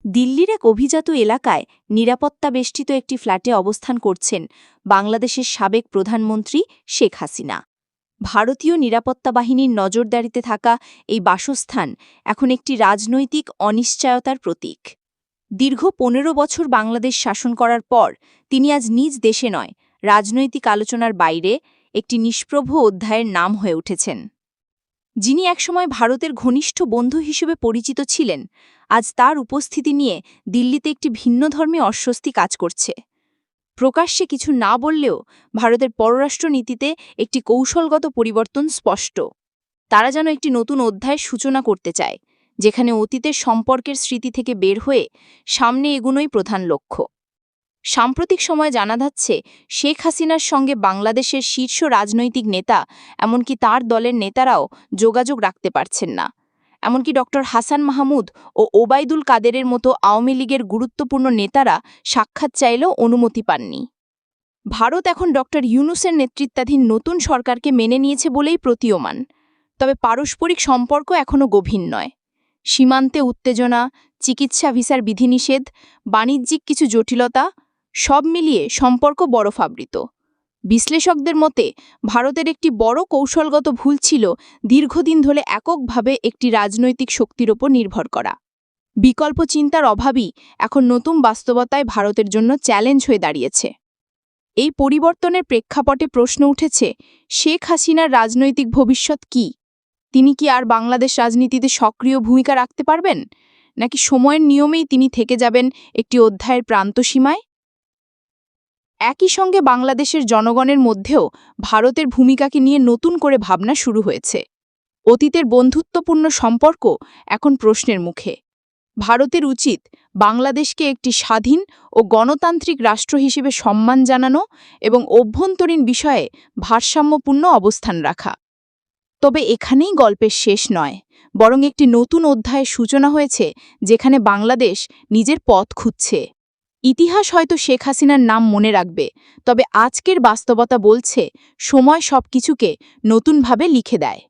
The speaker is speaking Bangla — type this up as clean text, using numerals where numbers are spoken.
দিল্লির এক অভিজাত এলাকায় নিরাপত্তা বেষ্টিত একটি ফ্ল্যাটে অবস্থান করছেন বাংলাদেশের সাবেক প্রধানমন্ত্রী শেখ হাসিনা। ভারতীয় নিরাপত্তা বাহিনীর নজরদারিতে থাকা এই বাসস্থান এখন একটি রাজনৈতিক অনিশ্চয়তার প্রতীক। দীর্ঘ ১৫ বছর বাংলাদেশ শাসন করার পর তিনি আজ নিজ দেশে নয়, রাজনৈতিক আলোচনার বাইরে একটি নিষ্প্রভ অধ্যায়ের নাম হয়ে উঠেছেন। যিনি একসময় ভারতের ঘনিষ্ঠ বন্ধু হিসেবে পরিচিত ছিলেন, আজ তার উপস্থিতি নিয়ে দিল্লিতে একটি ভিন্নধর্মী অস্বস্তি কাজ করছে। প্রকাশ্যে কিছু না বললেও ভারতের পররাষ্ট্রনীতিতে একটি কৌশলগত পরিবর্তন স্পষ্ট। তারা যেন একটি নতুন অধ্যায়ের সূচনা করতে চায়, যেখানে অতীতের সম্পর্কের স্মৃতি থেকে বের হয়ে সামনে এগুনোই প্রধান লক্ষ্য। সাম্প্রতিক সময়ে জানা যাচ্ছে শেখ হাসিনার সঙ্গে বাংলাদেশের শীর্ষ রাজনৈতিক নেতা, এমনকি তার দলের নেতারাও যোগাযোগ রাখতে পারছেন না। এমনকি ড হাসান মাহমুদ ও ওবায়দুল কাদেরের মতো আওয়ামী লীগের গুরুত্বপূর্ণ নেতারা সাক্ষাৎ চাইলেও অনুমতি পাননি। ভারত এখন ড ইউনূসের নেতৃত্বাধীন নতুন সরকারকে মেনে নিয়েছে বলেই প্রতীয়মান। তবে পারস্পরিক সম্পর্ক এখনও গভীর নয়। সীমান্তে উত্তেজনা, চিকিৎসা ভিসার বিধিনিষেধ, বাণিজ্যিক কিছু জটিলতা, সব মিলিয়ে সম্পর্ক বরফাবৃত। বিশ্লেষকদের মতে ভারতের একটি বড় কৌশলগত ভুল ছিল দীর্ঘদিন ধরে এককভাবে একটি রাজনৈতিক শক্তির ওপর নির্ভর করা। বিকল্প চিন্তার অভাবই এখন নতুন বাস্তবতায় ভারতের জন্য চ্যালেঞ্জ হয়ে দাঁড়িয়েছে। এই পরিবর্তনের প্রেক্ষাপটে প্রশ্ন উঠেছে, শেখ হাসিনার রাজনৈতিক ভবিষ্যৎ কী? তিনি কি আর বাংলাদেশ রাজনীতিতে সক্রিয় ভূমিকা রাখতে পারবেন, নাকি সময়ের নিয়মেই তিনি থেকে যাবেন একটি অধ্যায়ের প্রান্তসীমায়? একই সঙ্গে বাংলাদেশের জনগণের মধ্যেও ভারতের ভূমিকাকে নিয়ে নতুন করে ভাবনা শুরু হয়েছে। অতীতের বন্ধুত্বপূর্ণ সম্পর্ক এখন প্রশ্নের মুখে। ভারতের উচিত বাংলাদেশকে একটি স্বাধীন ও গণতান্ত্রিক রাষ্ট্র হিসেবে সম্মান জানানো এবং অভ্যন্তরীণ বিষয়ে ভারসাম্যপূর্ণ অবস্থান রাখা। তবে এখানেই গল্পের শেষ নয়, বরং একটি নতুন অধ্যায়ের সূচনা হয়েছে, যেখানে বাংলাদেশ নিজের পথ খুঁজছে। ইতিহাস হয়তো শেখ হাসিনার নাম মনে রাখবে, তবে আজকের বাস্তবতা বলছে সময় সবকিছুকে নতুনভাবে লিখে দেয়।